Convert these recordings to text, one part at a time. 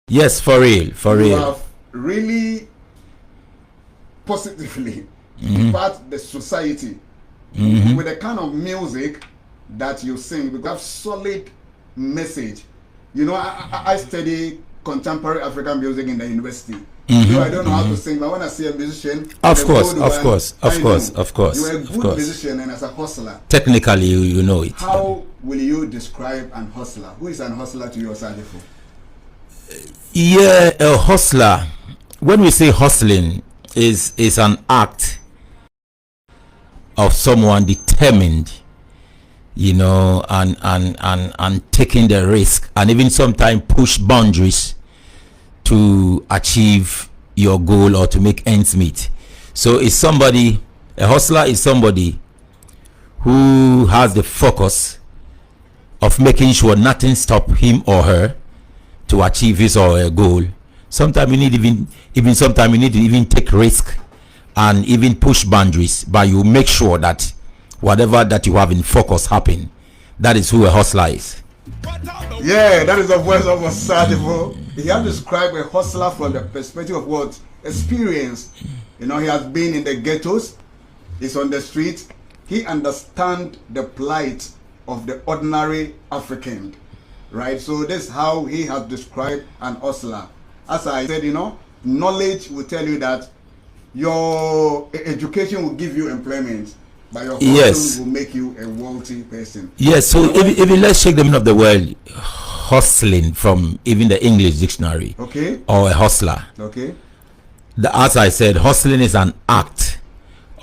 Yes, for real, for You real. have really positively impact the society with the kind of music that you sing. We have solid message. You know, I study contemporary African music in the university. So I don't know how to sing, but when I see a musician, Of course, good of one, course, I of course, know. of course, You're a of good course. musician and as a hustler. Technically, you know it. How will you describe an hustler? Who is an hustler to you, Osadefo? Yeah, a hustler. When we say hustling, is an act of someone determined, you know, and taking the risk, and even sometimes push boundaries to achieve your goal or to make ends meet. So it's somebody, a hustler is somebody who has the focus of making sure nothing stop him or her to achieve his or her goal. Sometimes you need even sometimes you need to even take risk and even push boundaries, but you make sure that whatever that you have in focus happen. That is who a hustler is. Yeah, that is the voice of Osadefo. He has described a hustler from the perspective of what? Experience. You know, he has been in the ghettos, he's on the street, he understands the plight of the ordinary African, right? So this is how he has described an hustler. As I said, you know, knowledge will tell you that your education will give you employment, but your hustle will make you a wealthy person. Yes, so even let's check the meaning of the word hustling from even the English dictionary. Okay. Or a hustler. Okay. As I said, hustling is an act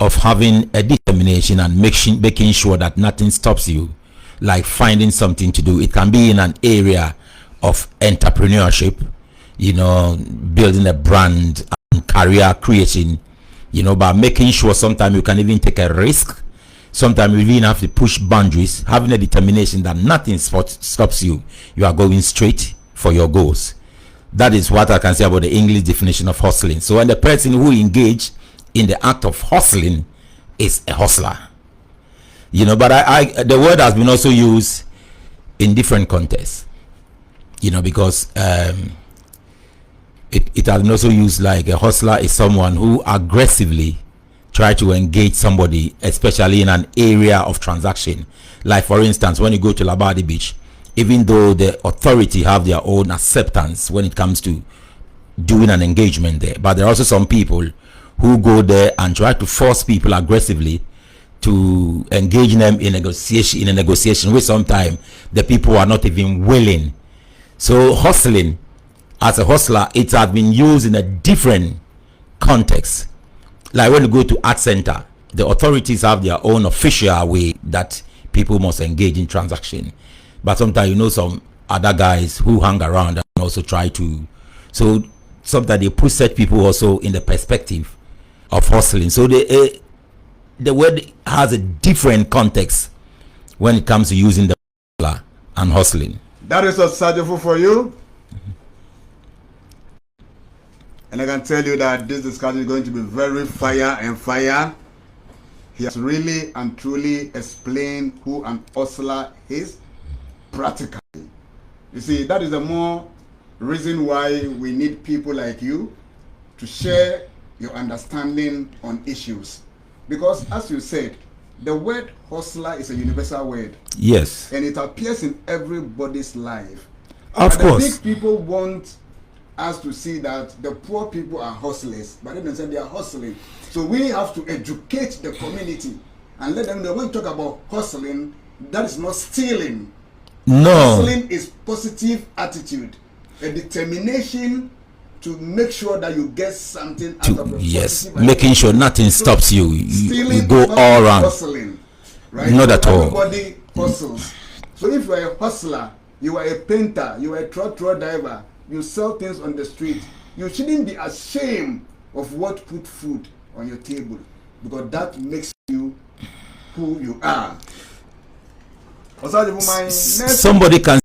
of having a determination and making sure that nothing stops you, like finding something to do. It can be in an area of entrepreneurship, you know, building a brand and career creation, you know, by making sure sometimes you can even take a risk. Sometimes you even have to push boundaries, having a determination that nothing stops you. You are going straight for your goals. That is what I can say about the English definition of hustling. So when the person who engaged in the act of hustling is a hustler, you know, but the word has been also used in different contexts, you know, because it has been also used like a hustler is someone who aggressively try to engage somebody, especially in an area of transaction. Like for instance, when you go to Labadi Beach, even though the authority have their own acceptance when it comes to doing an engagement there, but there are also some people who go there and try to force people aggressively to engage them in a negotiation which sometimes the people are not even willing. So hustling, as a hustler, it has been used in a different context. Like when you go to art center, the authorities have their own official way that people must engage in transaction, but sometimes you know some other guys who hang around and also try to, so sometimes they put such people also in the perspective of hustling. So the word has a different context when it comes to using the hustler and hustling. That is Osadefo for you. And I can tell you that this discussion is going to be very fire and fire. He has really and truly explained who an hustler is practically. You see, that is the more reason why we need people like you to share your understanding on issues. Because as you said, the word hustler is a universal word. Yes. And it appears in everybody's life. Of course. The big people want us to see that the poor people are hustlers, but they don't say they are hustling. So we have to educate the community and let them know when we talk about hustling, that is not stealing. No. Hustling is positive attitude, a determination to make sure that you get something out of it. Yes, making sure nothing stops you. You go all around. Hustling, right? Not at all. Everybody hustles. So if you are a hustler, you are a painter, you are a truck driver, you sell things on the street, you shouldn't be ashamed of what put food on your table, because that makes you who you are. Somebody can